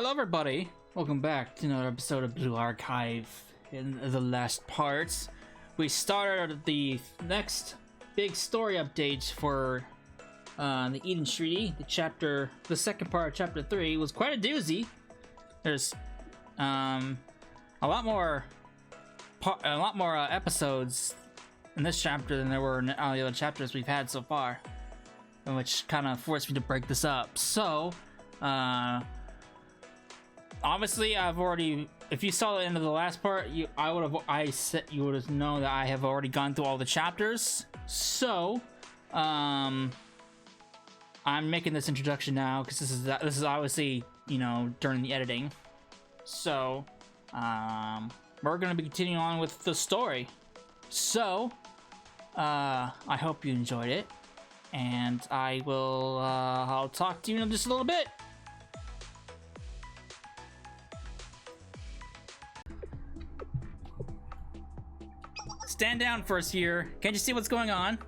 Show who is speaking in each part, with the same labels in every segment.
Speaker 1: Hello everybody, welcome back to another episode of Blue Archive. In the last parts, we started the next big story update for the Eden Treaty. The second part of chapter 3 was quite a doozy. There's a lot more episodes in this chapter than there were in all the other chapters we've had so far, which kind of forced me to break this up. So obviously, if you saw the end of the last part, you would have known that I have already gone through all the chapters. So, I'm making this introduction now because this is obviously, you know, during the editing. So, we're gonna be continuing on with the story. So, I hope you enjoyed it, and I'll talk to you in just a little bit. Stand down, first year. Can't you see what's going on?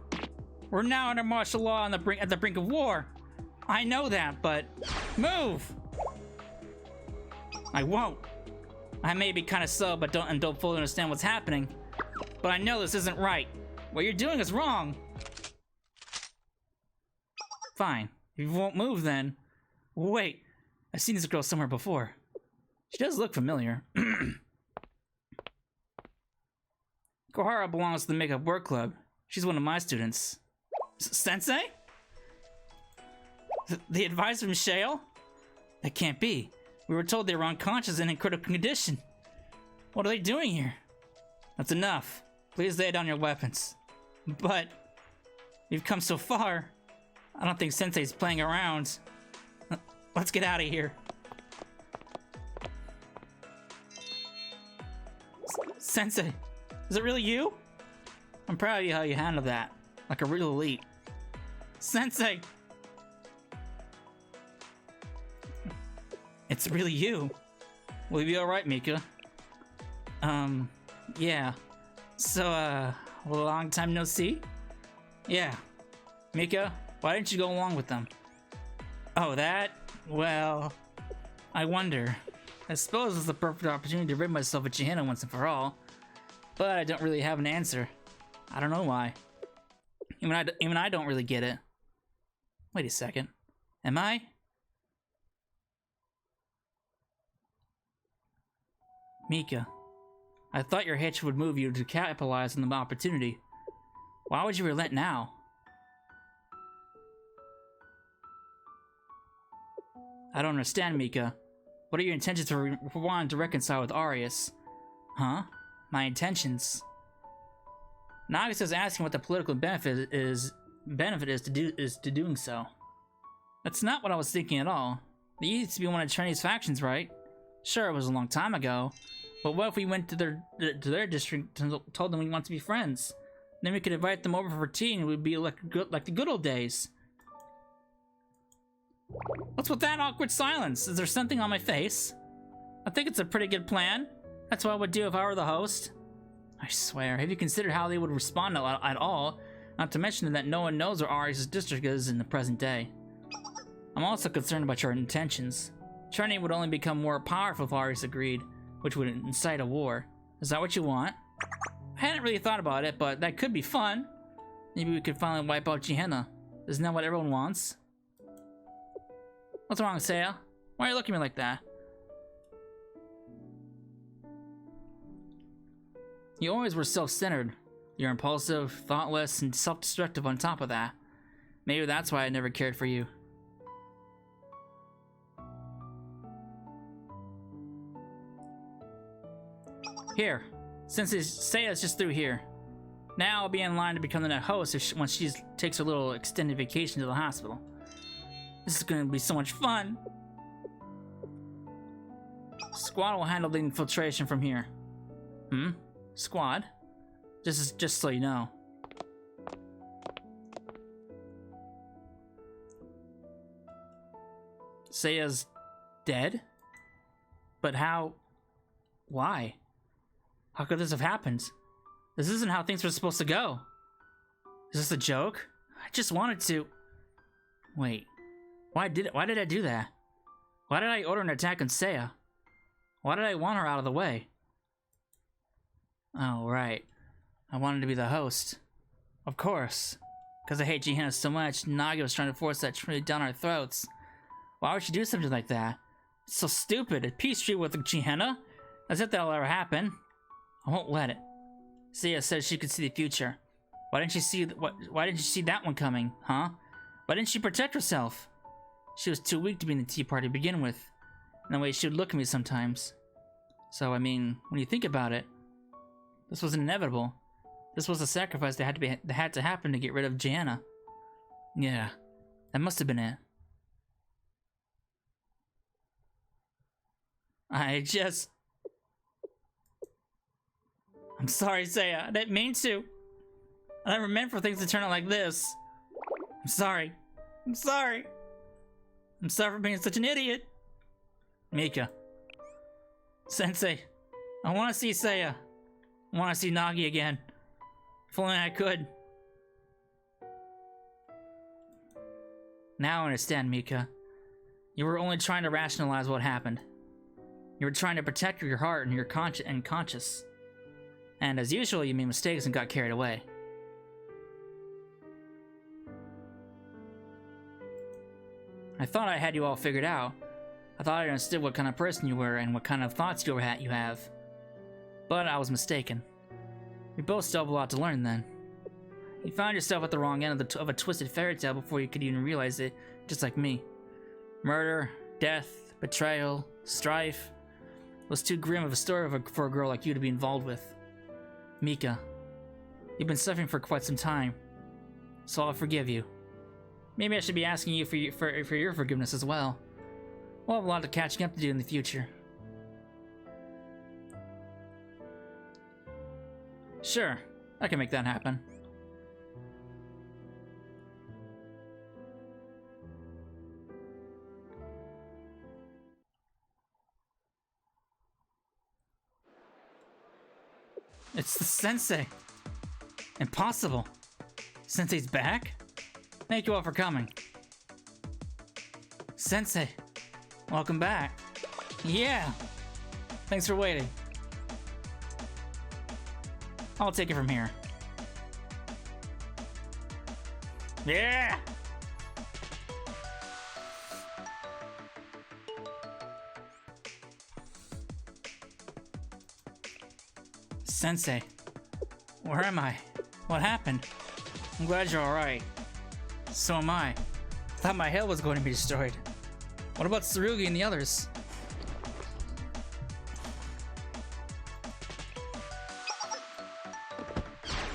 Speaker 1: We're now under martial law at the brink of war. I know that, but move! I won't. I may be kind of slow, but don't fully understand what's happening. But I know this isn't right. What you're doing is wrong. Fine. If you won't move, then. Wait, I've seen this girl somewhere before. She does look familiar. Kohara belongs to the Makeup Work Club. She's one of my students. Sensei? The advisor from Shale? That can't be. We were told they were unconscious and in critical condition. What are they doing here? That's enough. Please lay down your weapons. But we've come so far. I don't think Sensei's playing around. Let's get out of here. Sensei, is it really you? I'm proud of you how you handled that. Like a real elite. Sensei! It's really you. Will you be alright, Mika? Yeah. So, long time no see? Yeah. Mika, why didn't you go along with them? Oh, that? Well, I wonder. I suppose it's the perfect opportunity to rid myself of Gehenna once and for all. But I don't really have an answer. I don't know why. Even I don't really get it. Wait a second. Am I? Mika, I thought your hitch would move you to capitalize on the opportunity. Why would you relent now? I don't understand, Mika. What are your intentions for wanting to reconcile with Arius? Huh? My intentions. Nagus is asking what the political benefit is to doing so. That's not what I was thinking at all. They used to be one of Chinese factions, right? Sure, it was a long time ago. But what if we went to their district and told them we want to be friends? Then we could invite them over for tea and it would be like the good old days. What's with that awkward silence? Is there something on my face? I think it's a pretty good plan. That's what I would do if I were the host. I swear, have you considered how they would respond at all? Not to mention that no one knows where Arius' district is in the present day. I'm also concerned about your intentions. Trinity would only become more powerful if Arius agreed, which would incite a war. Is that what you want? I hadn't really thought about it, but that could be fun. Maybe we could finally wipe out Gehenna. Isn't that what everyone wants? What's wrong, Seiya? Why are you looking at me like that? You always were self-centered. You're impulsive, thoughtless, and self-destructive on top of that. Maybe that's why I never cared for you. Here, since Seiya's just through here. Now I'll be in line to become the next host once she takes her little extended vacation to the hospital. This is gonna be so much fun! Squad will handle the infiltration from here. Squad? Just so you know. Seiya's dead? But how? Why? How could this have happened? This isn't how things were supposed to go. Is this a joke? I just wanted to... Wait. Why did I do that? Why did I order an attack on Seiya? Why did I want her out of the way? Oh, right. I wanted to be the host. Of course. Because I hate Gihanna so much, Nagi was trying to force that truth down our throats. Why would she do something like that? It's so stupid. A peace treaty with Gihanna? As if that'll ever happen. I won't let it. Seiya said she could see the future. Why didn't she see that one coming, huh? Why didn't she protect herself? She was too weak to be in the tea party to begin with. And the way she would look at me sometimes. So, I mean, when you think about it, this was inevitable. This was a sacrifice that had to happen to get rid of Gihanna. Yeah, that must have been it. I'm sorry, Seiya. I didn't mean to. I never meant for things to turn out like this. I'm sorry. I'm sorry. I'm sorry for being such an idiot. Mika. Sensei. I want to see Seiya. I want to see Nagi again. If only I could. Now I understand, Mika. You were only trying to rationalize what happened. You were trying to protect your heart and your conscience. And as usual, you made mistakes and got carried away. I thought I had you all figured out. I thought I understood what kind of person you were and what kind of thoughts you have. But I was mistaken. We both still have a lot to learn then. You found yourself at the wrong end of a twisted fairy tale before you could even realize it, just like me. Murder, death, betrayal, strife. It was too grim of a story for a girl like you to be involved with. Mika, you've been suffering for quite some time, so I'll forgive you. Maybe I should be asking you for your forgiveness as well. We'll have a lot of catching up to do in the future. Sure, I can make that happen. It's the Sensei. Impossible. Sensei's back? Thank you all for coming. Sensei, welcome back. Yeah. Thanks for waiting. I'll take it from here. Yeah! Sensei, where am I? What happened? I'm glad you're alright. So am I. Thought my head was going to be destroyed. What about Tsurugi and the others?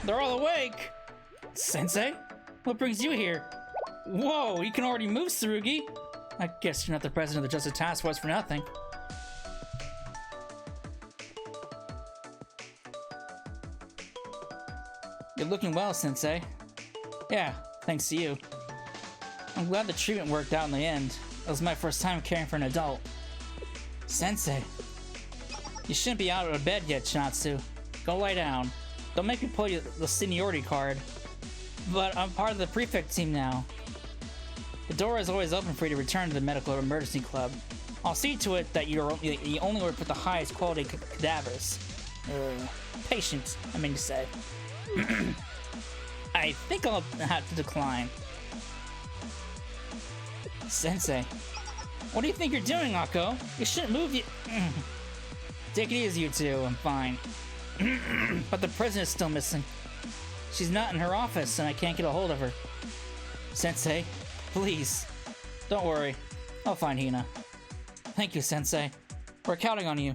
Speaker 1: They're all awake! Sensei? What brings you here? Whoa, you can already move, Tsurugi! I guess you're not the president of the Justice Task Force for nothing. You're looking well, Sensei. Yeah, thanks to you. I'm glad the treatment worked out in the end. It was my first time caring for an adult. Sensei. You shouldn't be out of bed yet, Shinatsu. Go lie down. Don't make me pull you the seniority card. But I'm part of the prefect team now. The door is always open for you to return to the medical emergency club. I'll see to it that you only work with the highest quality cadavers. Patients, I mean to say. I think I'll have to decline. Sensei, what do you think you're doing, Akko? You shouldn't move you. Take it easy, you two. I'm fine. But the president's still missing. She's not in her office, and I can't get a hold of her. Sensei, please. Don't worry. I'll find Hina. Thank you, Sensei. We're counting on you.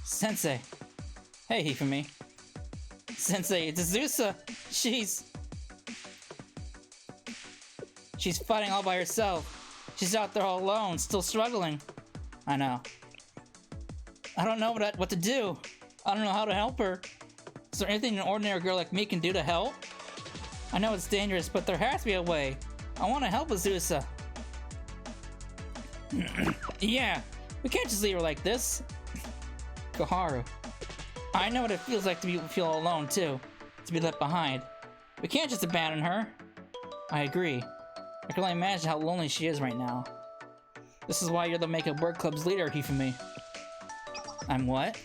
Speaker 1: Sensei. Hey, Hifumi. Sensei, it's Azusa. She's fighting all by herself. She's out there all alone, still struggling. I know. I don't know what to do. I don't know how to help her. Is there anything an ordinary girl like me can do to help? I know it's dangerous, but there has to be a way. I want to help Azusa. Yeah, we can't just leave her like this. Koharu. I know what it feels like to feel alone, too. To be left behind. We can't just abandon her. I agree. I can only imagine how lonely she is right now. This is why you're the Makeup Work Club's leader, Hifumi. I'm what?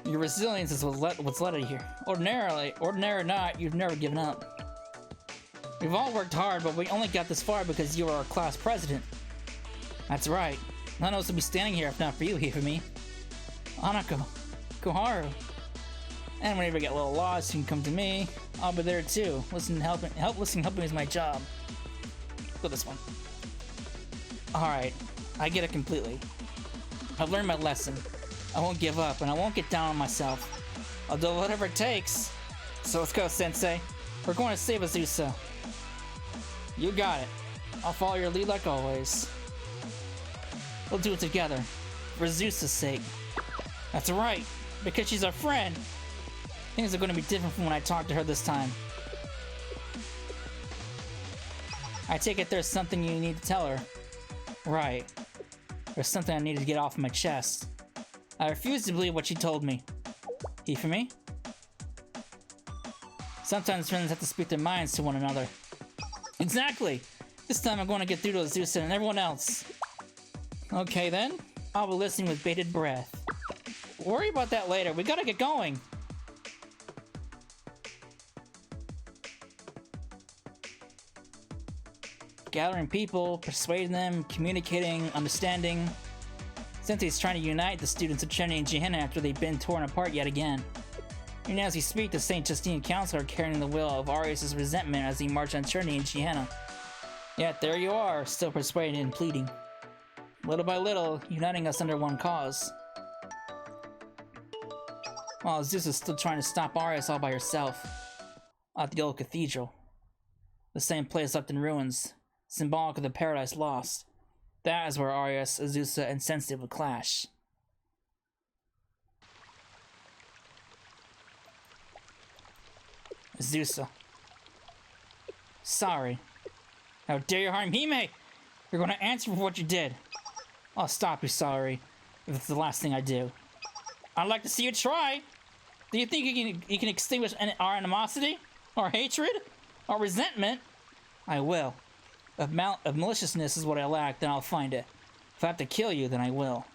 Speaker 1: Your resilience is what's led you here. Ordinary or not, you've never given up. We've all worked hard, but we only got this far because you were our class president. That's right. None of us would be standing here if not for you, Hifumi. Anako, Koharu. And whenever you get a little lost, you can come to me. I'll be there too. Helping is my job. Go this one. Alright, I get it completely. I've learned my lesson. I won't give up, and I won't get down on myself. I'll do whatever it takes. So let's go, Sensei. We're going to save Azusa. You got it. I'll follow your lead like always. We'll do it together. For Azusa's sake. That's right. Because she's our friend. Things are going to be different from when I talked to her this time. I take it there's something you need to tell her. Right. There's something I need to get off my chest. I refuse to believe what she told me. Hifumi? Sometimes friends have to speak their minds to one another. Exactly! This time I'm going to get through to Azusa and everyone else. Okay then, I'll be listening with bated breath. Worry about that later, we gotta get going! Gathering people, persuading them, communicating, understanding. Senseis trying to unite the students of Trinity and Gehenna after they've been torn apart yet again. Even as we speak, the St. Justine Council are carrying the will of Arius' resentment as they march on Trinity and Gehenna. Yet there you are, still persuading and pleading. Little by little, uniting us under one cause. While Zeus is still trying to stop Arius all by herself. At the old cathedral. The same place left in ruins, symbolic of the paradise lost. That is where Arius, Azusa, and Senseis would clash. Azusa. Sorry. How dare you harm Hime? You're going to answer for what you did. I'll stop you, sorry, if it's the last thing I do. I'd like to see you try. Do you think you can extinguish our animosity? Our hatred? Our resentment? I will. If maliciousness is what I lack, then I'll find it. If I have to kill you, then I will.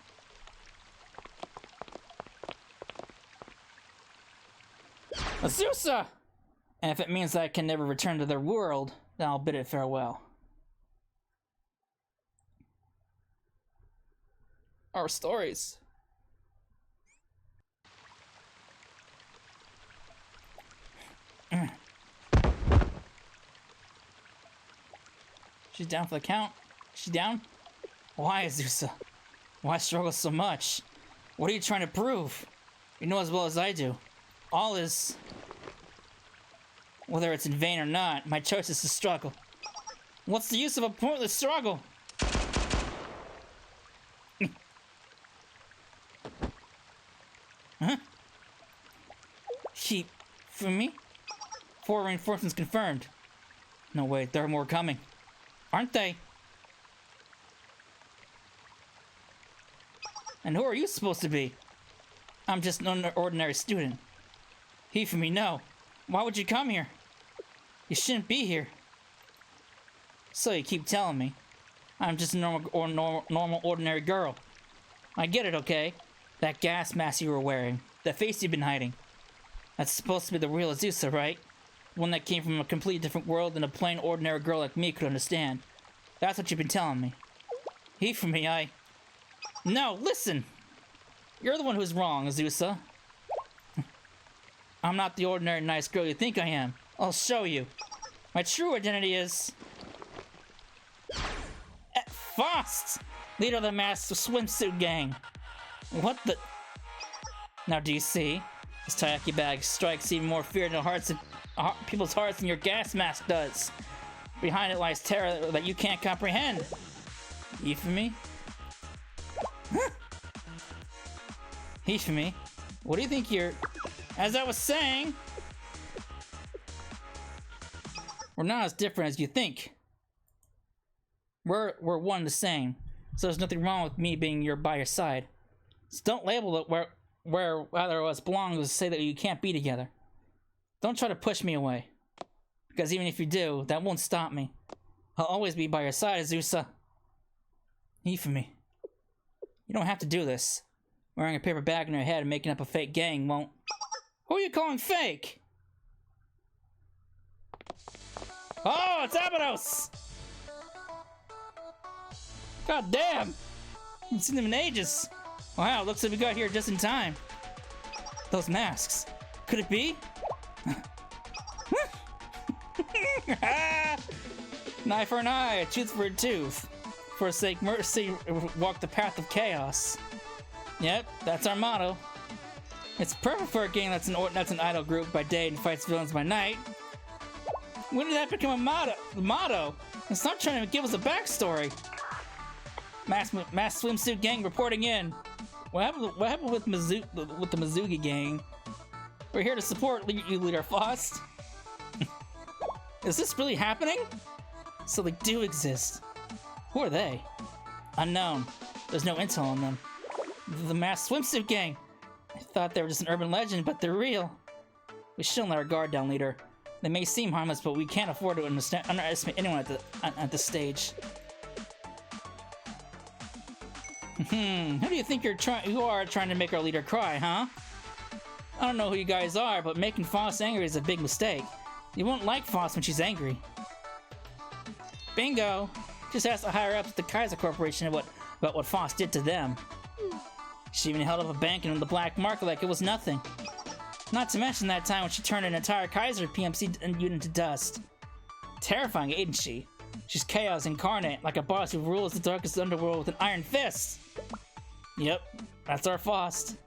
Speaker 1: Azusa! And if it means that I can never return to their world, then I'll bid it farewell. Our stories. She's down for the count. She down? Why, Azusa? Why struggle so much? What are you trying to prove? You know as well as I do. All is... Whether it's in vain or not, my choice is to struggle. What's the use of a pointless struggle? Huh? For me? 4 reinforcements confirmed. No, wait, there are more coming. Aren't they? And who are you supposed to be? I'm just an ordinary student. Hifumi, no. Why would you come here? You shouldn't be here. So you keep telling me. I'm just a normal ordinary girl. I get it, okay? That gas mask you were wearing. That face you've been hiding. That's supposed to be the real Azusa, right? One that came from a completely different world than a plain ordinary girl like me could understand. That's what you've been telling me. Hifumi, No, listen! You're the one who's wrong, Azusa. I'm not the ordinary nice girl you think I am. I'll show you. My true identity is... Faust! Leader of the masked swimsuit gang. What the... Now do you see? This taiyaki bag strikes even more fear in the hearts of people's hearts than your gas mask does. Behind it lies terror that you can't comprehend. Hifumi? Hifumi, what do you think you're... As I was saying... We're not as different as you think. We're one the same. So there's nothing wrong with me being by your side. So don't label it where either of us belongs to say that you can't be together. Don't try to push me away. Because even if you do, that won't stop me. I'll always be by your side, Azusa. Ifumi. You don't have to do this. Wearing a paper bag on your head and making up a fake gang won't... Who are you calling fake? Oh, it's Abydos! God damn! I haven't seen them in ages. Wow, looks like we got here just in time. Those masks. Could it be? An eye for an eye, a tooth for a tooth. Forsake mercy, walk the path of chaos. Yep, that's our motto. It's perfect for a game that's an idol group by day and fights villains by night. When did that become a motto? It's not trying to give us a backstory. Mass swimsuit gang reporting in. What happened with the Mizugi gang? We're here to support you, Leader Faust. Is this really happening? So they do exist. Who are they? Unknown. There's no intel on them. The mass swimsuit gang. I thought they were just an urban legend, but they're real. We shouldn't let our guard down, Leader. They may seem harmless, but we can't afford to underestimate anyone at this stage. Who do you think you are trying to make our leader cry, huh? I don't know who you guys are, but making Faust angry is a big mistake. You won't like Faust when she's angry. Bingo! Just ask the higher ups at the Kaiser Corporation about what Faust did to them. She even held up a bank in the black market like it was nothing. Not to mention that time when she turned an entire Kaiser PMC unit to dust. Terrifying, ain't she? She's chaos incarnate, like a boss who rules the darkest underworld with an iron fist. Yep, that's our Faust.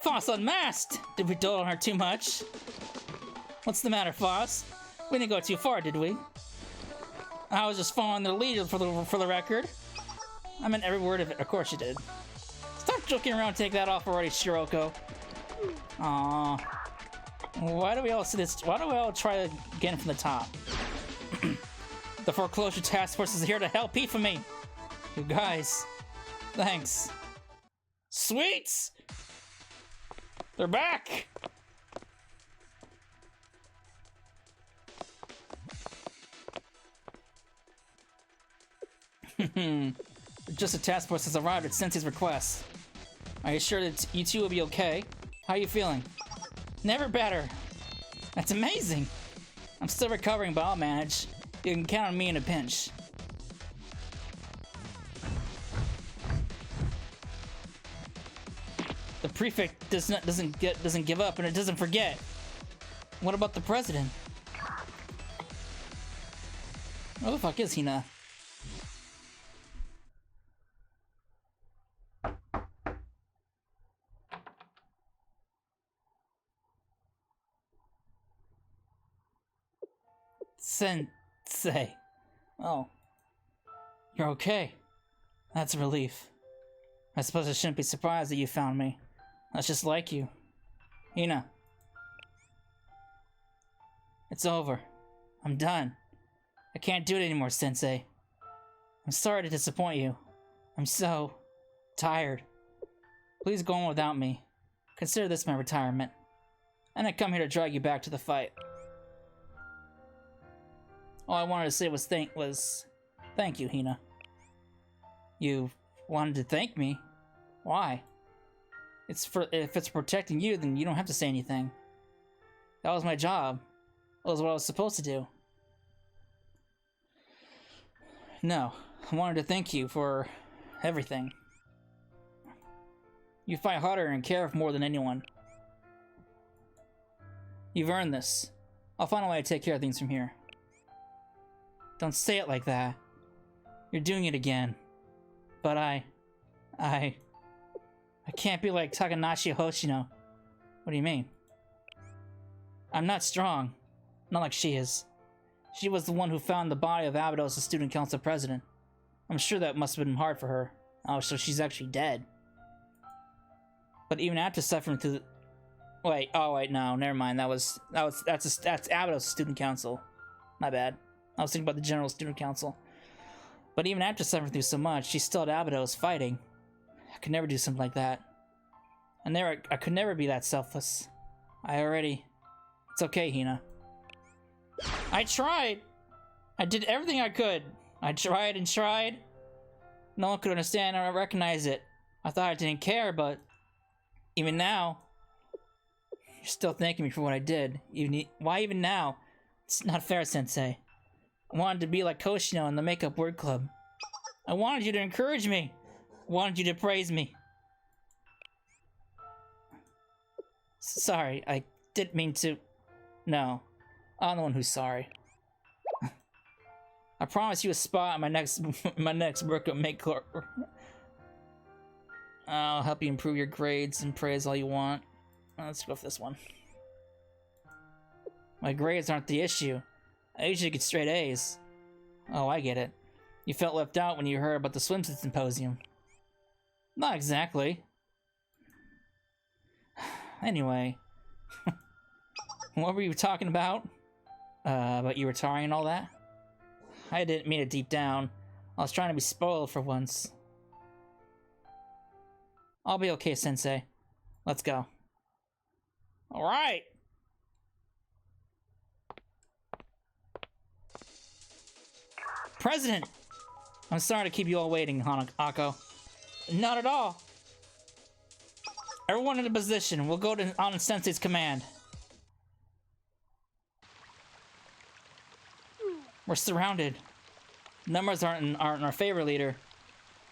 Speaker 1: Faust unmasked! Did we dote on her too much? What's the matter, Faust? We didn't go too far, did we? I was just following their lead for the record. I meant every word of it. Of course you did. Stop joking around. Take that off already, Shiroko. Aww. Why do we all see this? Why do we all try again from the top? The foreclosure task force is here to help Ifumi. You guys, thanks. Sweets! They're back! Just a task force has arrived at Senseis' request. Are you sure that you two will be okay? How are you feeling? Never better. That's amazing. I'm still recovering, but I'll manage. You can count on me in a pinch. The prefect doesn't give up, and it doesn't forget. What about the president? Where the fuck is Hina? Sensei. Oh. You're okay. That's a relief. I suppose I shouldn't be surprised that you found me. That's just like you. Hina. It's over. I'm done. I can't do it anymore, Sensei. I'm sorry to disappoint you. I'm so tired. Please go on without me. Consider this my retirement. And I come here to drag you back to the fight. All I wanted to say was thank you, Hina. You wanted to thank me? Why? If it's protecting you, then you don't have to say anything. That was my job. That was what I was supposed to do. No, I wanted to thank you for everything. You fight harder and care more than anyone. You've earned this. I'll find a way to take care of things from here. Don't say it like that. You're doing it again. But I can't be like Takanashi Hoshino. What do you mean? I'm not strong. Not like she is. She was the one who found the body of Abydos, the student council president. I'm sure that must have been hard for her. Oh, so she's actually dead. But even after suffering through the... Wait, no, never mind. That's Abydos student council. My bad. I was thinking about the general student council. But even after suffering through so much, she still had Abados fighting. I could never do something like that. I could never be that selfless. It's okay, Hina. I tried! I did everything I could. I tried and tried. No one could understand or recognize it. I thought I didn't care, but even now, you're still thanking me for what I did. Why even now? It's not fair, Sensei. I wanted to be like Koshino in the Makeup Word Club. I wanted you to encourage me. I wanted you to praise me. Sorry, I didn't mean to. No, I'm the one who's sorry. I promise you a spot on my next workout makeup. I'll help you improve your grades and praise all you want. Let's go for this one. My grades aren't the issue. I usually get straight A's. Oh, I get it. You felt left out when you heard about the swimsuit symposium. Not exactly. Anyway. What were you talking about? About you retiring and all that? I didn't mean it deep down. I was trying to be spoiled for once. I'll be okay, Sensei. Let's go. Alright! President! I'm sorry to keep you all waiting, Hanako. Not at all. Everyone in a position. We'll go on Sensei's command. We're surrounded. Numbers aren't in our favor, leader.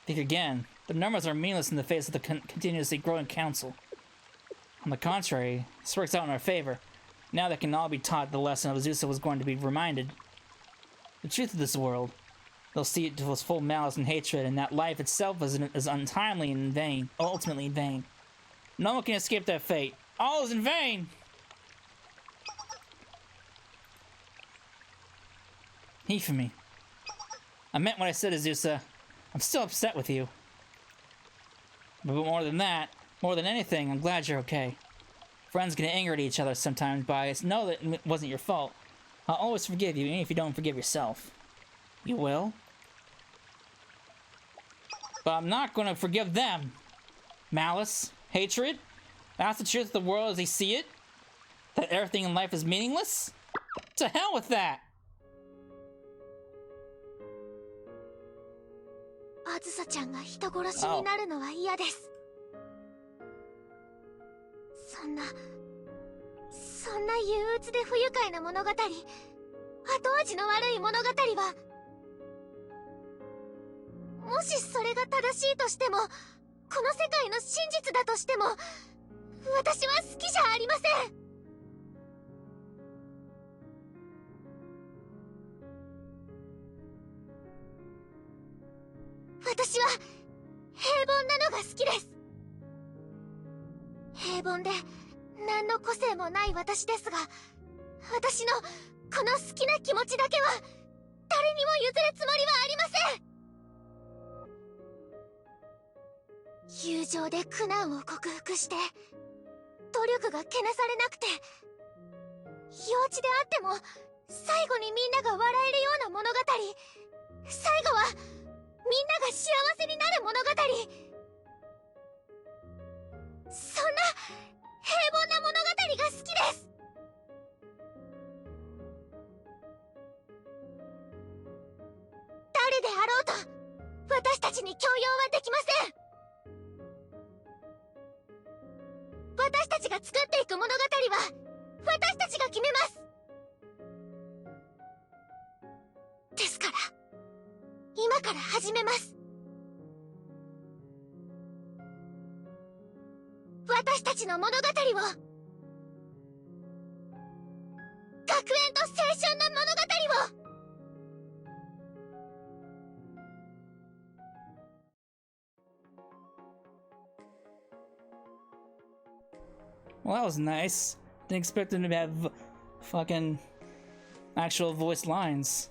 Speaker 1: Think again. The numbers are meaningless in the face of the continuously growing council. On the contrary, this works out in our favor. Now they can all be taught the lesson Azusa was going to be reminded. The truth of this world. They'll see it to its full malice and hatred, and that life itself is untimely and in vain. Ultimately in vain. No one can escape that fate. All is in vain! Hifumi. I meant what I said, Azusa. I'm still upset with you. But more than that, more than anything, I'm glad you're okay. Friends get angry at each other sometimes, but I know that it wasn't your fault. I'll always forgive you, even if you don't forgive yourself. You will? But I'm not going to forgive them. Malice? Hatred? That's the truth of the world as they see it? That everything in life is meaningless? To hell with that!
Speaker 2: Azusa-chanが人殺しになるのは嫌です。そんな憂鬱で不愉快な物語、後味の悪い物語は、もしそれが正しいとしても、この世界の真実だとしても、私は好きじゃありません。私は平凡なのが好きです。平凡で何の個性もない私ですが、私のこの好きな気持ちだけは誰にも譲るつもりはありません。友情で苦難を克服して努力がけなされなくて、幼稚であっても最後にみんなが笑えるような物語、最後はみんなが幸せになる物語、そんな平凡な物語が好きです。誰であろうと私たちに強要はできません。私たちが作っていく物語は私たちが決めます。ですから今から始めます。私たちの物語を、学園と青春の物語を。
Speaker 1: Well, that was nice. Didn't expect them to have fucking actual voice lines.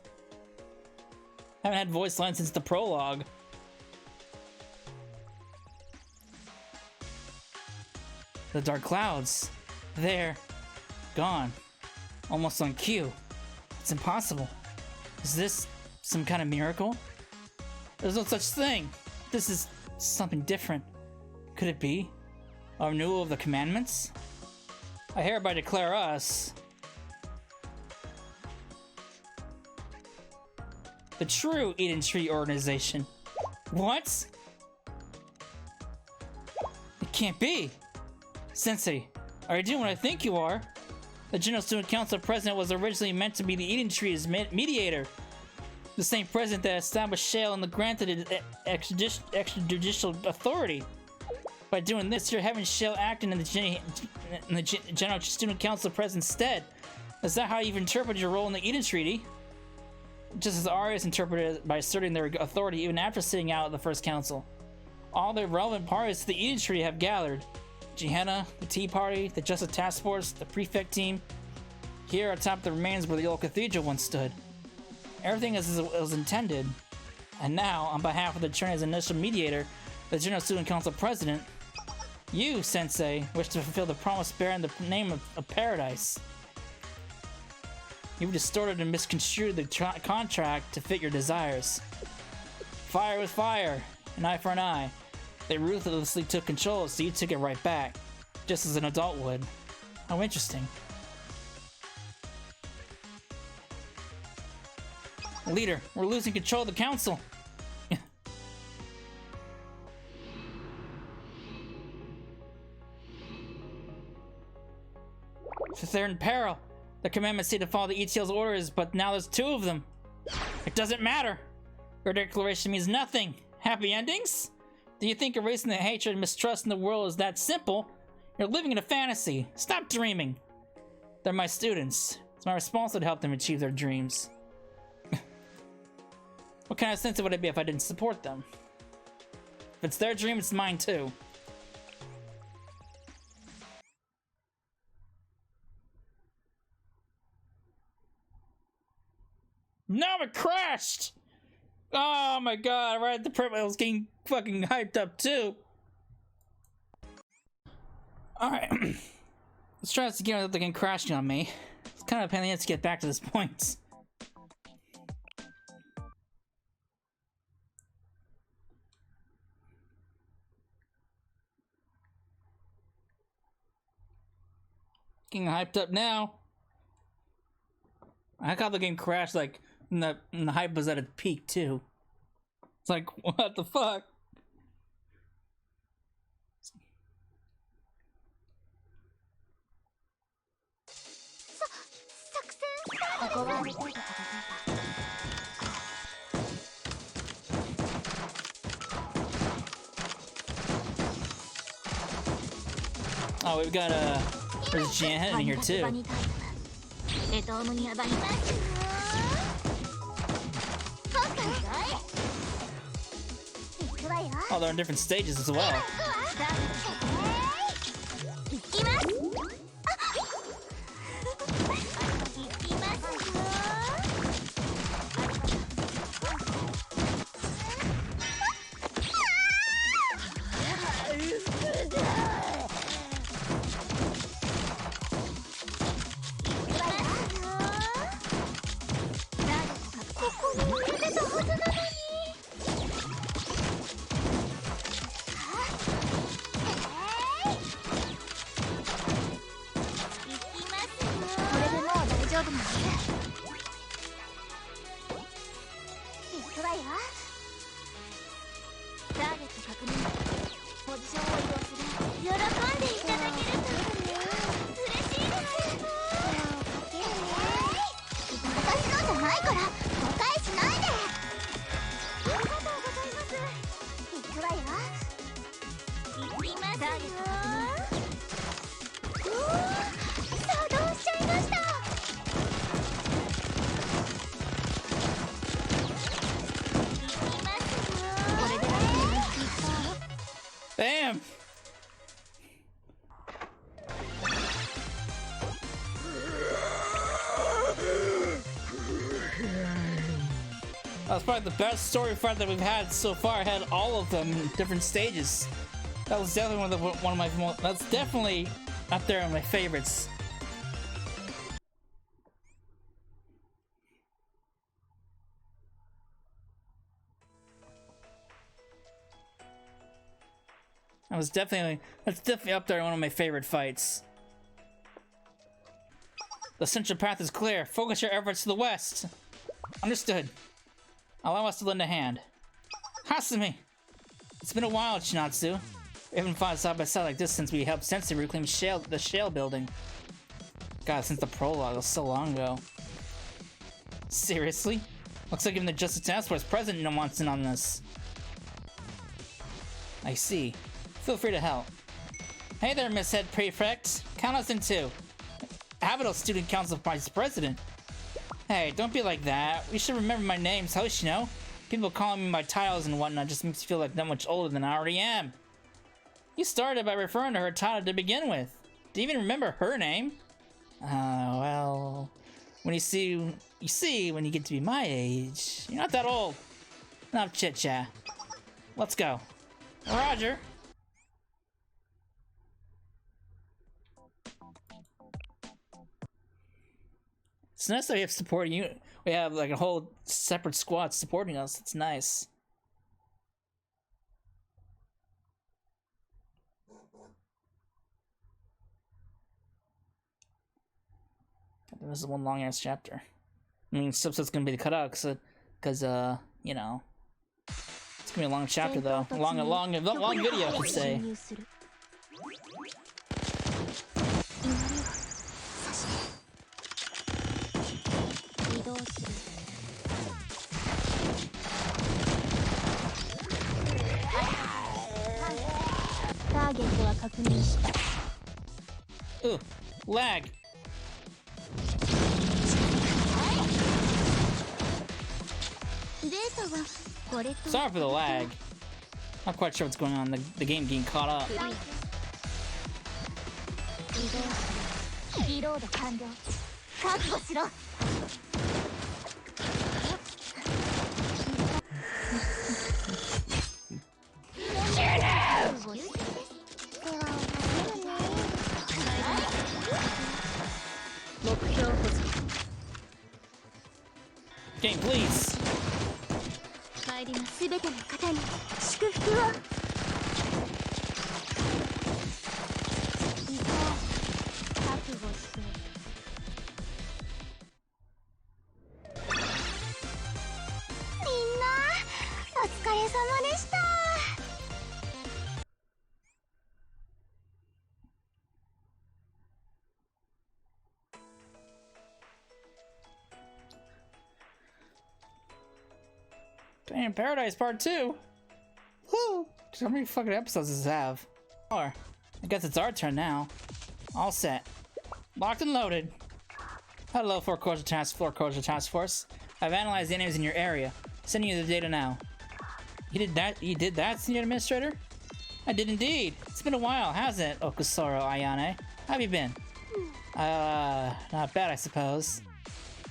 Speaker 1: Haven't had voice lines since the prologue. The dark clouds. There. Gone. Almost on cue. It's impossible. Is this some kind of miracle? There's no such thing. This is something different. Could it be a renewal of the commandments? I hereby declare us the true Eden Tree organization. What? It can't be. Sensei, are you doing what I think you are? The General Student Council president was originally meant to be the Eden Tree's mediator. The same president that established Shale and granted it extrajudicial authority. By doing this, you're having Shale acting in the General Student Council president's stead. Is that how you've interpreted your role in the Eden Treaty? Just as Arius interpreted it by asserting their authority even after sitting out of the first council. All the relevant parties to the Eden Treaty have gathered. Gehenna, the Tea Party, the Justice Task Force, the Prefect Team. Here atop the remains where the old cathedral once stood. Everything as it was intended. And now, on behalf of the Trinity's initial mediator, the General Student Council President, you, Sensei, wish to fulfill the promise bearing the name of Paradise. You've distorted and misconstrued the contract to fit your desires. Fire with fire, an eye for an eye. They ruthlessly took control, so you took it right back, just as an adult would. How interesting. Leader, we're losing control of the council. They're in peril. The commandments say to follow the ETL's orders, but now there's two of them. It doesn't matter. Your declaration means nothing. Happy endings? Do you think erasing the hatred and mistrust in the world is that simple? You're living in a fantasy. Stop dreaming. They're my students. It's my responsibility to help them achieve their dreams. What kind of sense would it be if I didn't support them? If it's their dream, it's mine too. No, it crashed! Oh my god, right at the point I was getting fucking hyped up too. Alright. Let's try this again without the game crashing on me. It's kind of a pain to get back to this point. Getting hyped up now. I thought the game crashed like when the hype was at its peak too. It's like, what the fuck? Oh, we've got there's Jan in here too. Oh, they're in different stages as well. Bam! That was probably the best story fight that we've had so far. I had all of them in different stages. That was definitely one of my most. That's definitely up there on my favorites. That's definitely up there, one of my favorite fights. The central path is clear. Focus your efforts to the west. Understood. Allow us to lend a hand. Hasumi! It's been a while, Chinatsu. We haven't fought side by side like this since we helped Sensei reclaim the shale building. God, since the prologue, it was so long ago. Seriously? Looks like even the Justice Task Force president wants in on this. I see. Feel free to help. Hey there, Miss Head Prefect. Count us in two. Habitable Student Council Vice President. Hey, don't be like that. You should remember my name's Hoshino. People calling me my titles and whatnot just makes me feel like that much older than I already am. You started by referring to her title to begin with. Do you even remember her name? Well... When you see when you get to be my age. You're not that old. Enough chit-chat. Let's go. Roger. It's nice that we have supporting you. We have like a whole separate squad supporting us. It's nice. This is one long ass chapter. I mean, stuff's gonna be cut out because you know, it's gonna be a long chapter though. Long video, I should say. Ooh, lag. Sorry for the lag. Not quite sure what's going on. The game getting caught up. Game, please. Damn, Paradise Part 2! Woo! How many fucking episodes does this have? I guess it's our turn now. All set. Locked and loaded. Hello, Floor Closure Task Force. I've analyzed the enemies in your area. Sending you the data now. You did that, Senior Administrator? I did indeed. It's been a while, hasn't it, Okusoro Ayane? How have you been? Not bad, I suppose.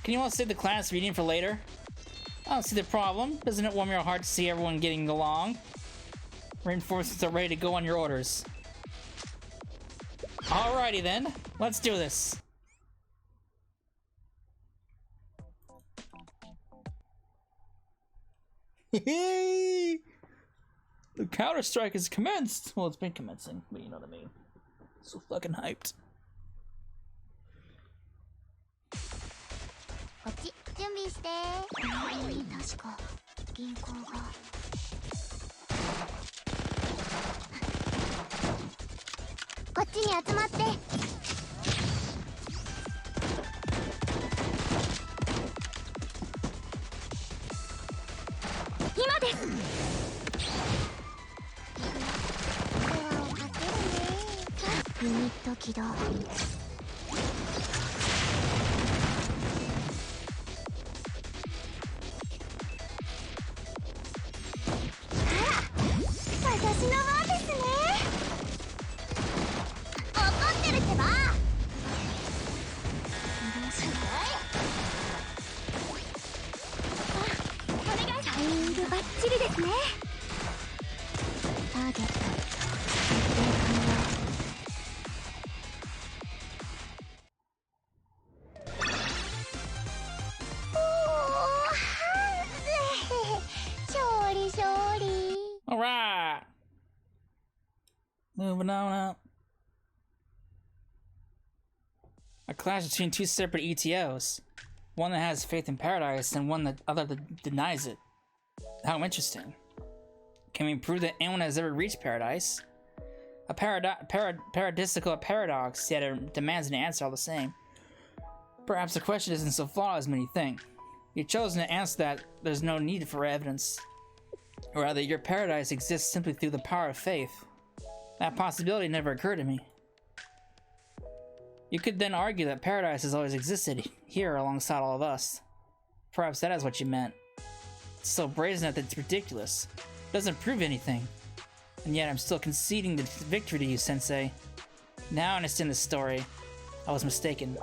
Speaker 1: Can you all save the class reading for later? I don't see the problem. Doesn't it warm your heart to see everyone getting along? Reinforcements are ready to go on your orders. Alrighty then, let's do this. The counterstrike has commenced! Well, it's been commencing, but you know what I mean. So fucking hyped.
Speaker 2: こっち準備して確か銀行がこっちに集まって今です電話をかけるねユニット起動
Speaker 1: Moving on up. A clash between two separate ETOs. One that has faith in paradise and one that other that denies it. How interesting. Can we prove that anyone has ever reached paradise? A paradisical paradox, yet it demands an answer all the same. Perhaps the question isn't so flawed as many think. You've chosen to answer that there's no need for evidence. Or rather, your paradise exists simply through the power of faith. That possibility never occurred to me. You could then argue that paradise has always existed here alongside all of us. Perhaps that is what you meant. It's so brazen that it's ridiculous. It doesn't prove anything. And yet I'm still conceding the victory to you, Sensei. Now I understand the story. I was mistaken.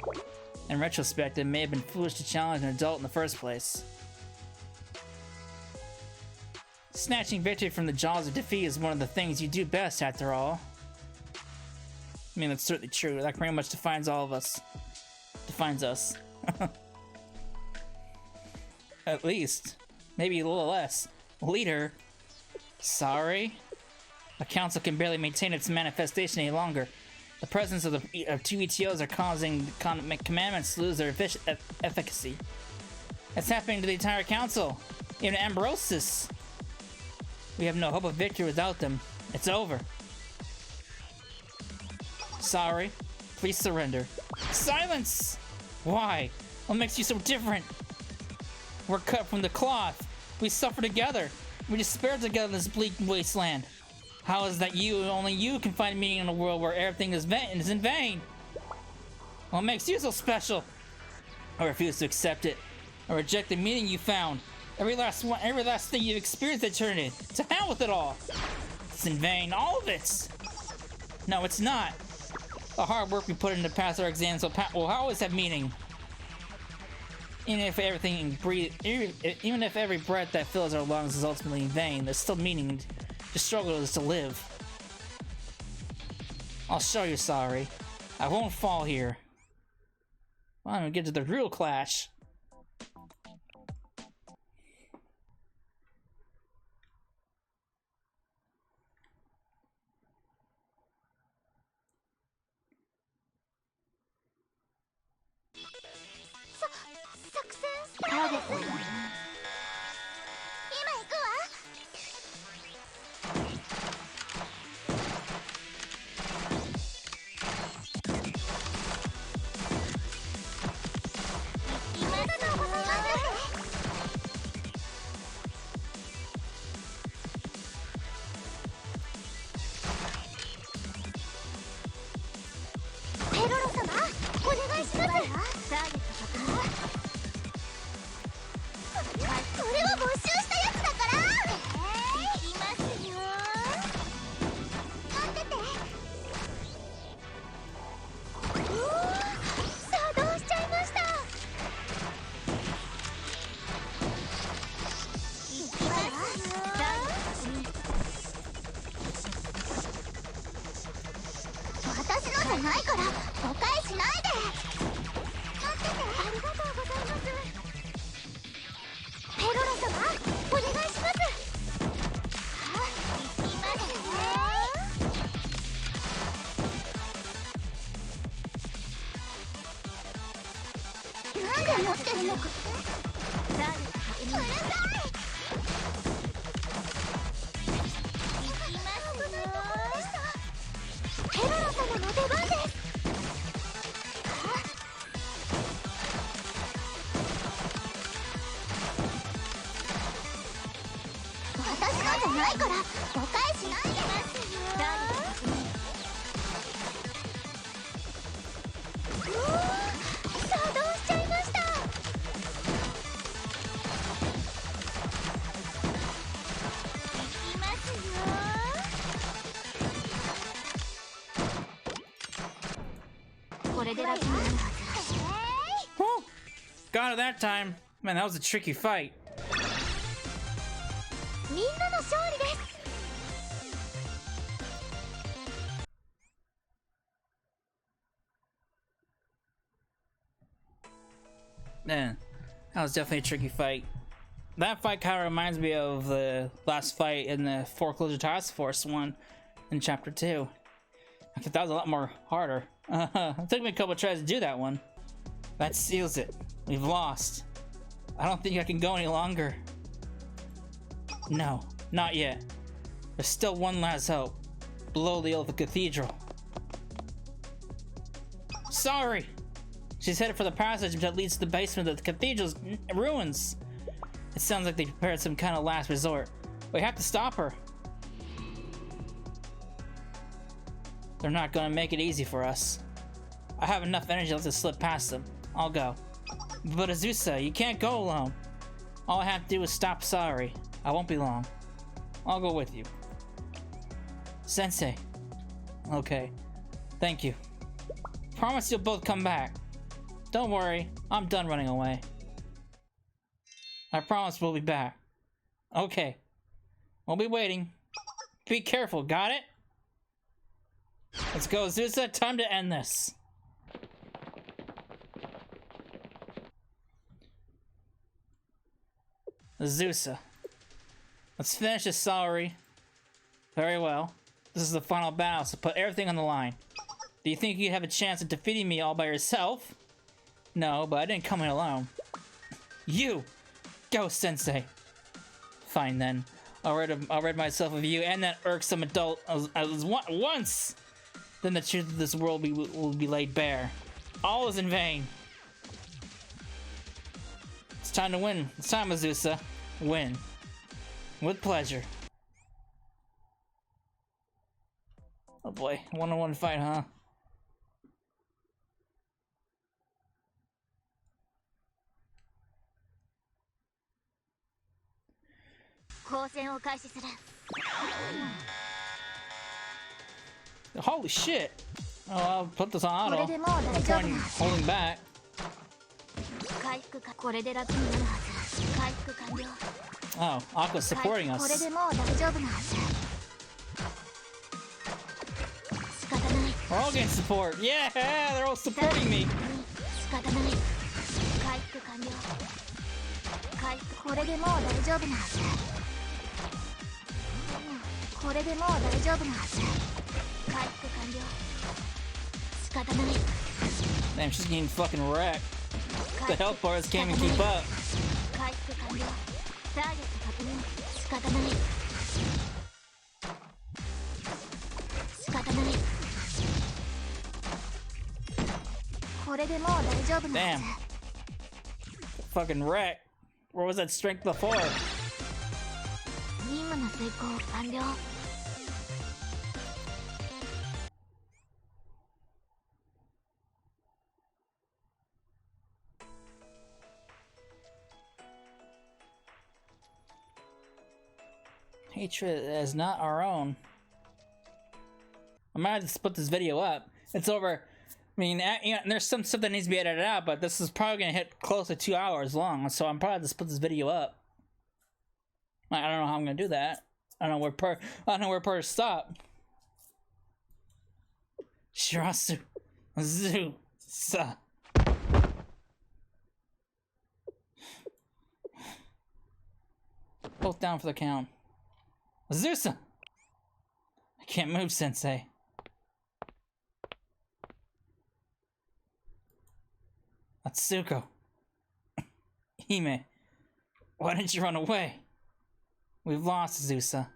Speaker 1: In retrospect, it may have been foolish to challenge an adult in the first place. Snatching victory from the jaws of defeat is one of the things you do best, after all. I mean, that's certainly true. That pretty much defines all of us. Defines us. At least. Maybe a little less. Leader. Sorry? The council can barely maintain its manifestation any longer. The presence of two ETOs are causing the commandments to lose their efficacy. It's happening to the entire council. Even Ambrosis. We have no hope of victory without them. It's over. Sorry. Please surrender. Silence! Why? What makes you so different? We're cut from the cloth. We suffer together. We despair together in this bleak wasteland. How is that only you can find meaning in a world where everything is in vain? What makes you so special? I refuse to accept it. I reject the meaning you found. Every last thing you've experienced that turned it. To hell with it all. It's in vain, all of it. No, it's not. The hard work we put in to pass our exams will always have meaning. Even if every breath that fills our lungs is ultimately in vain, there's still meaning. The struggle is to live. I'll show you, sorry. I won't fall here. I'm gonna get to the real clash. Woo! Got it that time. Man, that was a tricky fight. Man, that was definitely a tricky fight. That fight kind of reminds me of the last fight in the Foreclosure Task Force one in Chapter 2. I thought that was a lot more harder. It took me a couple tries to do that one. That seals it. We've lost. I don't think I can go any longer. No, not yet. There's still one last hope. Below the old cathedral. Sorry! She's headed for the passage that leads to the basement of the cathedral's ruins. It sounds like they prepared some kind of last resort. We have to stop her. They're not gonna make it easy for us. I have enough energy left to slip past them. I'll go. But Azusa, you can't go alone. All I have to do is stop Sorry. I won't be long. I'll go with you. Sensei. Okay. Thank you. Promise you'll both come back. Don't worry, I'm done running away. I promise we'll be back. Okay. We'll be waiting. Be careful, got it? Let's go, Azusa. Time to end this. Azusa. Let's finish this, Sorry. Very well. This is the final battle, so put everything on the line. Do you think you'd have a chance at defeating me all by yourself? No, but I didn't come here alone. You! Go, Sensei! Fine then. I'll rid myself of you and that irksome adult once! Then the truth of this world will be laid bare. All is in vain. It's time to win. It's time, Azusa. Win. With pleasure. Oh boy, one-on-one fight, huh? Holy shit! Oh, I'll put this on auto. No point in holding back. Oh, Aqua's supporting us. We're all getting support. Yeah, they're all supporting me. Damn, she's getting fucking wrecked. The health bars can't even keep up. Damn. Fucking wreck. Where was that strength before? Hatred is not our own. I might have to split this video up. It's over. I mean, you know, there's some stuff that needs to be edited out, but this is probably gonna hit close to 2 hours long, so I'm probably gonna split this video up. I don't know how I'm gonna do that. I don't know where part to stop. Shirasu, Azu, Sa. Both down for the count. Azusa! I can't move, Sensei. Atsuko. Hime. Why didn't you run away? We've lost, Azusa.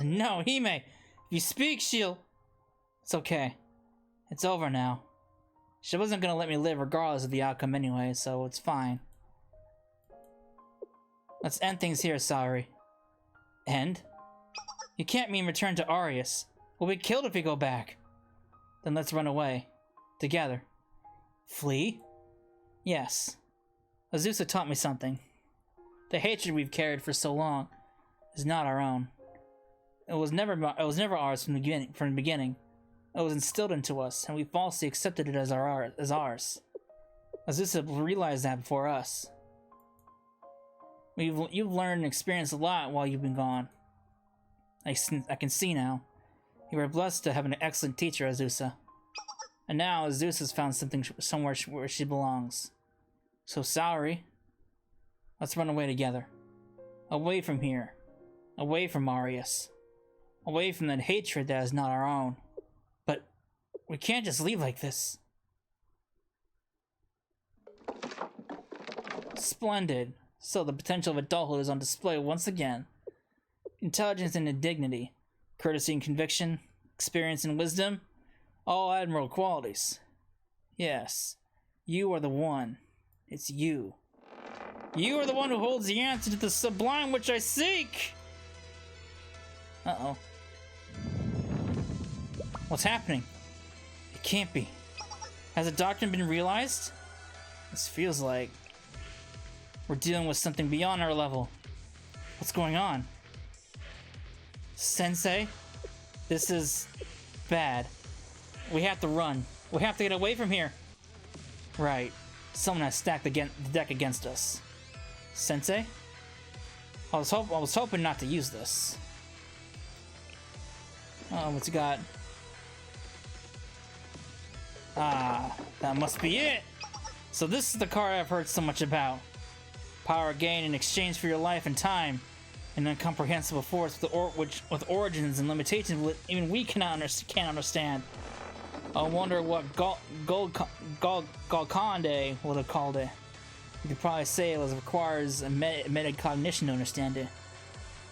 Speaker 1: No, Hime! If you speak, she'll... It's okay. It's over now. She wasn't gonna let me live regardless of the outcome anyway, so it's fine. Let's end things here, Sorry. End? You can't mean return to Arius. We'll be killed if we go back. Then let's run away. Together. Flee? Yes. Azusa taught me something. The hatred we've carried for so long is not our own. It was never ours from the beginning. It was instilled into us, and we falsely accepted it as ours. Azusa realized that before us. You've learned and experienced a lot while you've been gone. I can see now. You were blessed to have an excellent teacher, Azusa. And now Azusa's found something somewhere where she belongs. So Sorry. Let's run away together. Away from here. Away from Arius. away from that hatred that is not our own. But we can't just leave like this. Splendid. So the potential of adulthood is on display once again. Intelligence and dignity, courtesy and conviction, experience and wisdom, all admirable qualities. Yes, you are the one. It's you. You are the one who holds the answer to the sublime which I seek! Uh-oh. What's happening? It can't be. Has the doctrine been realized? This feels like we're dealing with something beyond our level. What's going on? Sensei? This is bad. We have to run. We have to get away from here. Right. Someone has stacked the deck against us. Sensei? I was hoping not to use this. Oh, what's he got? Ah, that must be it. So this is the card I've heard so much about. Power gained in exchange for your life and time. An incomprehensible force with origins and limitations even we can't understand. I wonder what Golconde would have called it. You could probably say it requires a metacognition to understand it.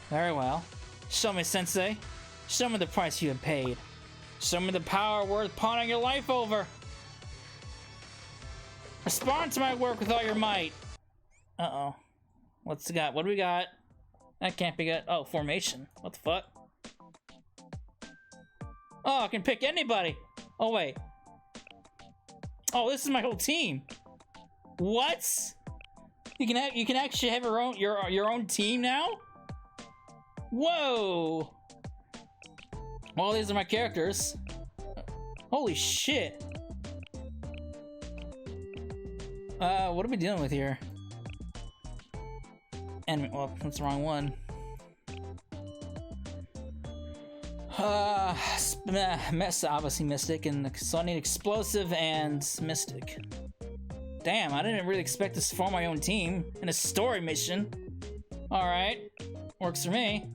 Speaker 1: Very well. Show me, Sensei. Show me the price you have paid. Show me the power worth pawning your life over. Respond to my work with all your might. Uh-oh. What's it got? What do we got? That can't be good. Oh, formation. What the fuck? Oh, I can pick anybody. Oh, wait. Oh, this is my whole team. What? You can actually have your own team now? Whoa. Well, these are my characters. Holy shit. What are we dealing with here? And well, that's the wrong one. Obviously Mystic, and so I need Explosive and Mystic. Damn, I didn't really expect to form my own team in a story mission. Alright, works for me.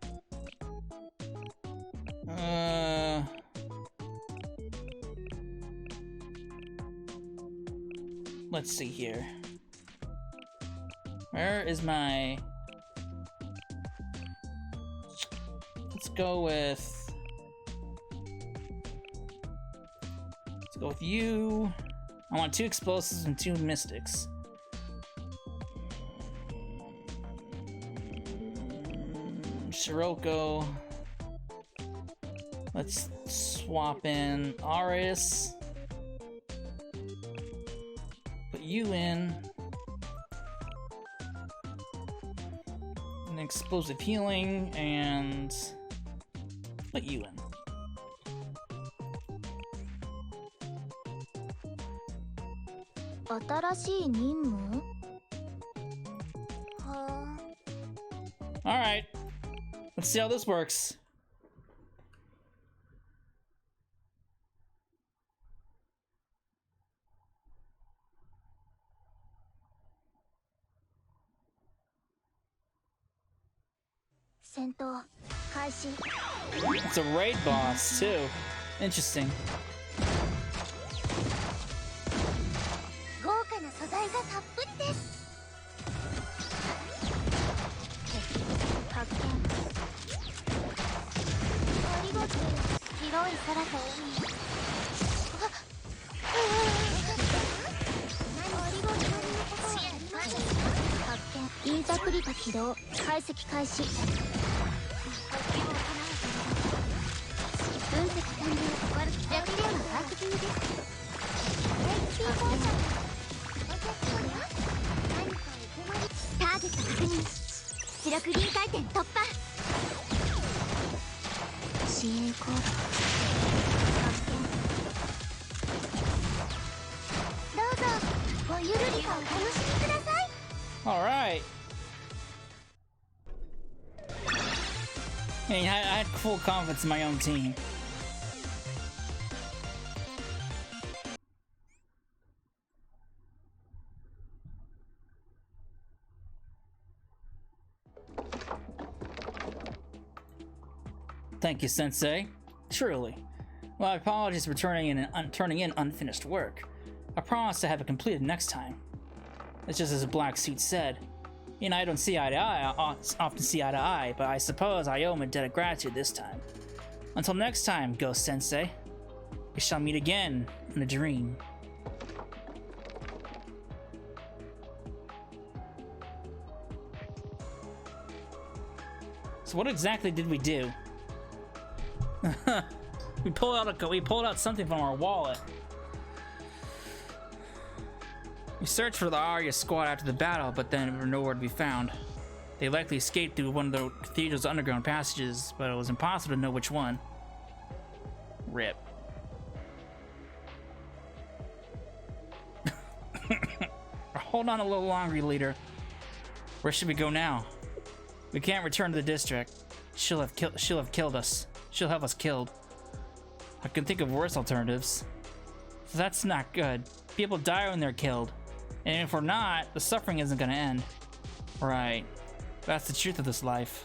Speaker 1: Let's see here. Where is my... Let's go with you. I want 2 explosives and 2 mystics. Shiroko. Let's swap in Arius. Put you in. An explosive healing and put you in. Alright, let's see how this works. It's a raid boss too. Interesting. Alright. I had full confidence in my own team. thank you, Sensei. Truly. Well, apologies for turning in unfinished work. I promise to have it completed next time. It's just as the black suit said. You know, I don't see eye to eye, often see eye to eye, but I suppose I owe him a debt of gratitude this time. Until next time, Ghost Sensei. We shall meet again in a dream. So what exactly did we do? we pulled out something from our wallet. We searched for the Arius squad after the battle, but then were nowhere to be found. They likely escaped through one of the cathedral's underground passages, but it was impossible to know which one. RIP. Hold on a little longer, leader. Where should we go now? We can't return to the district. She'll have killed us. She'll have us killed. I can think of worse alternatives. So that's not good. People die when they're killed. And if we're not, the suffering isn't gonna end. Right. That's the truth of this life.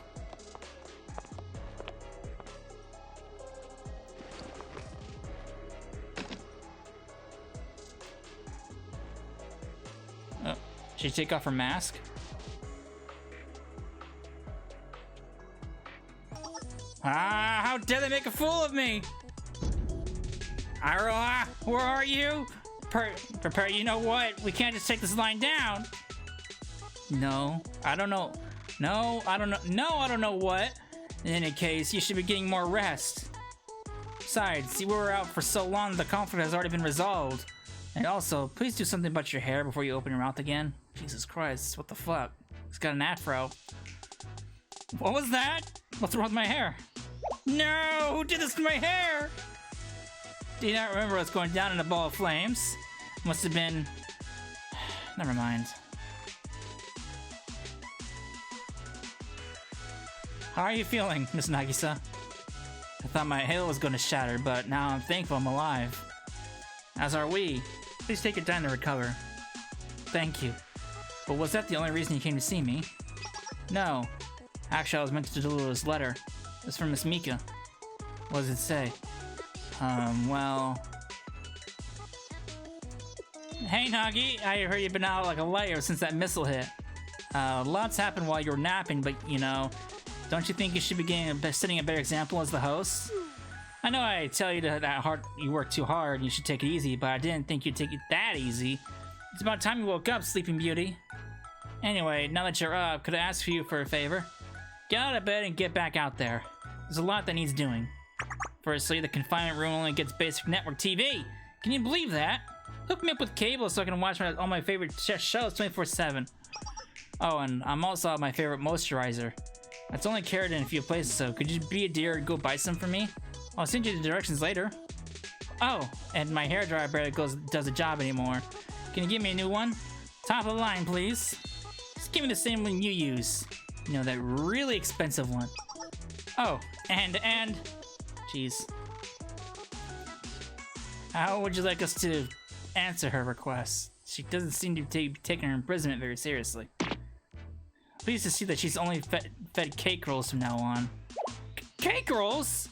Speaker 1: Oh, should she take off her mask? Ah, how dare they make a fool of me! Ira, where are you? Prepare, you know what? We can't just take this line down. No, I don't know. No, I don't know. No, I don't know what. In any case, you should be getting more rest. Besides, we were out for so long, the conflict has already been resolved. And also, please do something about your hair before you open your mouth again. Jesus Christ, what the fuck? It's got an afro. What was that? What's wrong with my hair? No, who did this to my hair? Do you not remember what's going down in a ball of flames? Must have been... Never mind. How are you feeling, Miss Nagisa? I thought my halo was going to shatter, but now I'm thankful I'm alive. As are we. Please take your time to recover. Thank you. But was that the only reason you came to see me? No. Actually, I was meant to deliver this letter. It's from Miss Mika. What does it say? Well... Hey, Nagi! I heard you've been out like a light ever since that missile hit. Lots happened while you were napping, but, you know... Don't you think you should be setting a better example as the host? I know I tell you that you work too hard and you should take it easy, but I didn't think you'd take it that easy. It's about time you woke up, Sleeping Beauty. Anyway, now that you're up, could I ask you for a favor? Get out of bed and get back out there. There's a lot that needs doing. Firstly, the confinement room only gets basic network TV. Can you believe that? Hook me up with cable so I can watch all my favorite shows 24/7. Oh, and I'm also out my favorite moisturizer. It's only carried in a few places, so could you be a dear and go buy some for me? I'll send you the directions later. Oh, and my hairdryer barely does the job anymore. Can you give me a new one? Top of the line, please. Just give me the same one you use. You know, that really expensive one. Oh, and... Jeez. How would you like us to answer her request? She doesn't seem to be taking her imprisonment very seriously. Pleased to see that she's only fed cake rolls from now on. Cake rolls?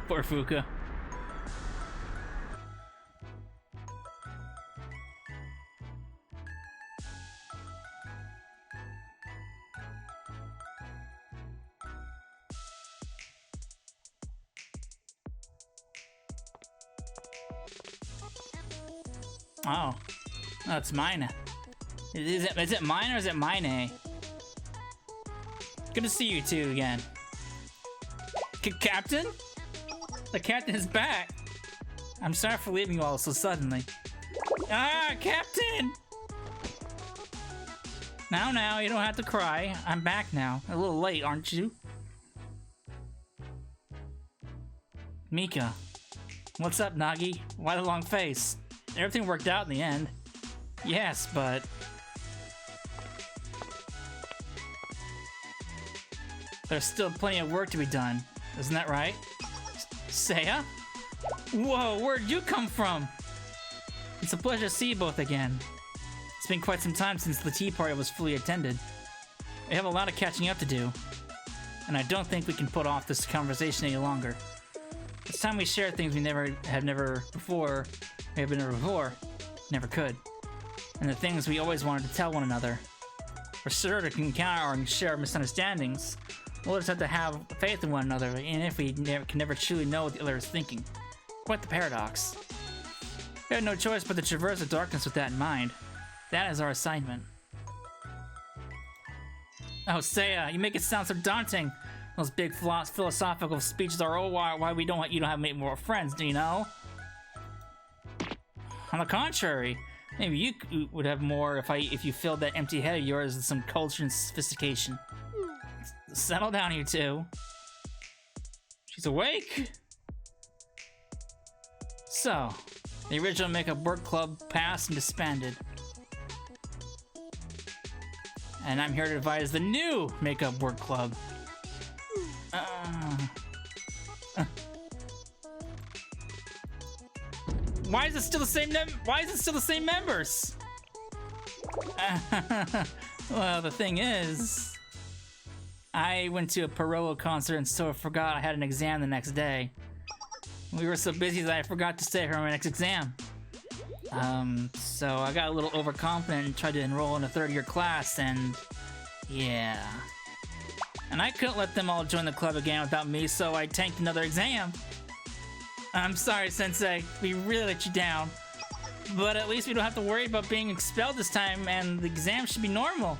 Speaker 1: Poor Fuka. Oh, Oh, it's mine. Is it mine or is it mine? Good to see you two again. Captain? The captain is back. I'm sorry for leaving you all so suddenly. Ah, Captain! Now, you don't have to cry. I'm back now. A little late, aren't you? Mika. What's up, Nagi? Why the long face? Everything worked out in the end. Yes, but... there's still plenty of work to be done. Isn't that right? Seiya? Whoa, where'd you come from? It's a pleasure to see you both again. It's been quite some time since the tea party was fully attended. We have a lot of catching up to do, and I don't think we can put off this conversation any longer. It's time we share things we never before, never could, and the things we always wanted to tell one another. We're sure to encounter or share misunderstandings. We'll just have to have faith in one another, and if we can never truly know what the other is thinking. Quite the paradox. We have no choice but to traverse the darkness with that in mind. That is our assignment. Oh, Seiya, you make it sound so daunting. Those big philosophical speeches are, oh, why we don't want you to have more friends, do you know? On the contrary, maybe you would have more if you filled that empty head of yours with some culture and sophistication. Settle down, you two. She's awake. So, the original Makeup Work Club passed and disbanded. And I'm here to advise the new Makeup Work Club. Why is it still the same members? Well, the thing is, I went to a Parolo concert and so forgot I had an exam the next day. We were so busy that I forgot to stay for my next exam. So I got a little overconfident and tried to enroll in a third-year class, and yeah. And I couldn't let them all join the club again without me, so I tanked another exam. I'm sorry, Sensei. We really let you down. But at least we don't have to worry about being expelled this time, and the exam should be normal.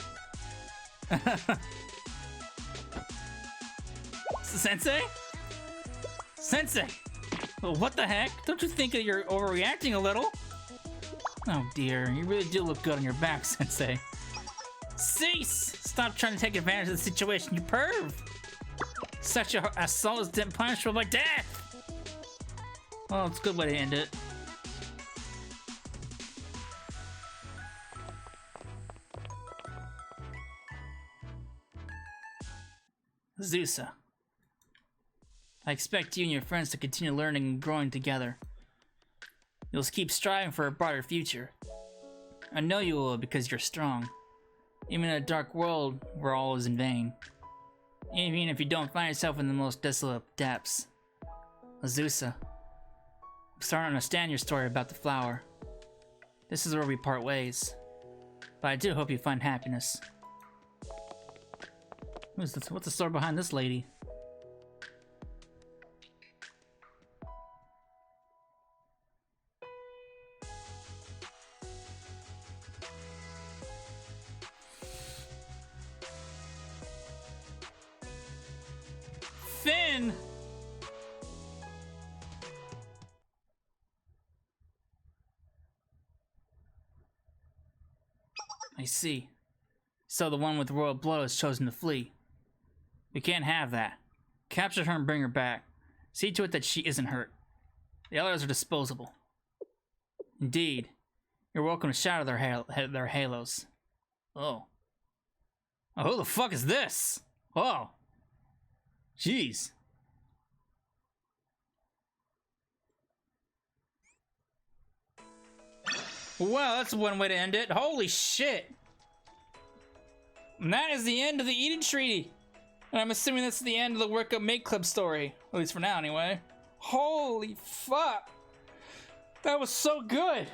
Speaker 1: Sensei? Sensei! Well, what the heck? Don't you think that you're overreacting a little? Oh dear, you really do look good on your back, Sensei. Cease! Stop trying to take advantage of the situation, you perv! Such an assault is punishable by death! Well, it's a good way to end it. Zusa. I expect you and your friends to continue learning and growing together. You'll keep striving for a brighter future. I know you will because you're strong. Even in a dark world where all is in vain. Even if you don't find yourself in the most desolate depths. Azusa. I'm starting to understand your story about the flower. This is where we part ways. But I do hope you find happiness. What's the story behind this lady? Finn! I see. So the one with the royal blood has chosen to flee. We can't have that. Capture her and bring her back. See to it that she isn't hurt. The others are disposable. Indeed. You're welcome to shatter their halos. Oh. Oh, who the fuck is this? Oh. Jeez. Well, that's one way to end it. Holy shit. And that is the end of the Eden Treaty. And I'm assuming that's the end of the Work Up Make Club story. At least for now, anyway. Holy fuck. That was so good.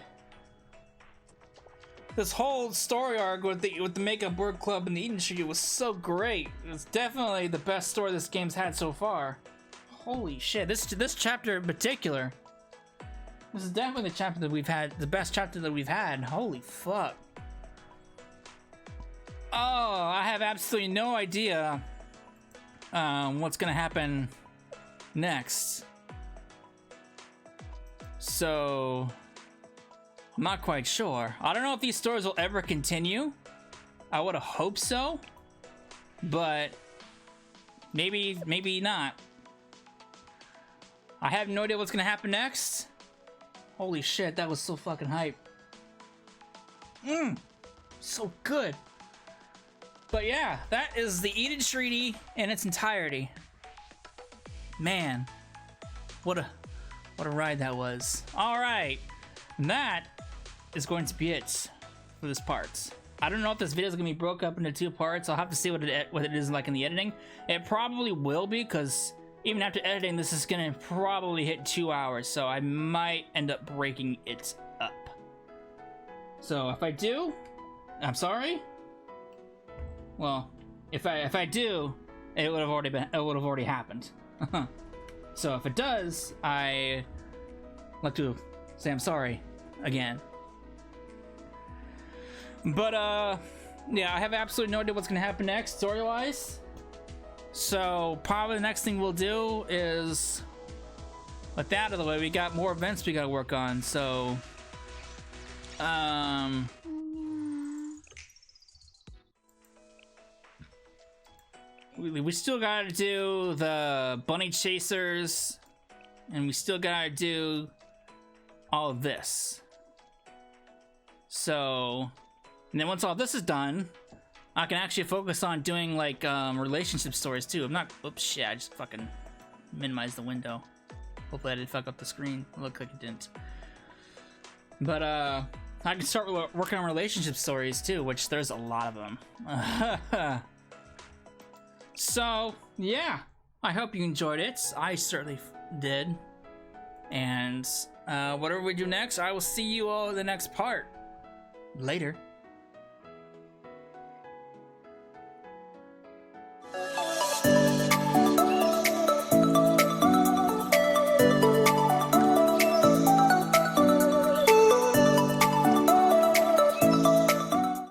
Speaker 1: This whole story arc with the Makeup Work Club and the Eden Treaty was so great. It's definitely the best story this game's had so far. Holy shit, this chapter in particular This is definitely the chapter that we've had, the best chapter that we've had. Holy fuck. Oh, I have absolutely no idea what's gonna happen next. So, I'm not quite sure. I don't know if these stories will ever continue. I would have hoped so, but maybe not. I have no idea what's gonna happen next. Holy shit, that was so fucking hype. So good. But yeah, that is the Eden Treaty in its entirety. Man, what a ride that was. All right, that is going to be it for this part. I don't know if this video is gonna be broke up into 2 parts. I'll have to see what it is like in the editing. It probably will be, because even after editing, this is gonna probably hit 2 hours, so I might end up breaking it up. So if I do, I'm sorry. Well, if I do, it would have already happened. So if it does, I like to say I'm sorry again. But yeah, I have absolutely no idea what's gonna happen next story-wise. So probably the next thing we'll do is, with that out of the way, we got more events we gotta work on. So we still gotta do the bunny chasers, and we still gotta do all of this. So, and then once all this is done, I can actually focus on doing like relationship stories too. I'm not, oops, shit, I just fucking minimized the window. Hopefully I didn't fuck up the screen. It looked like it didn't. But I can start working on relationship stories too, which there's a lot of them. So yeah, I hope you enjoyed it. I certainly did. And whatever we do next, I will see you all in the next part. Later.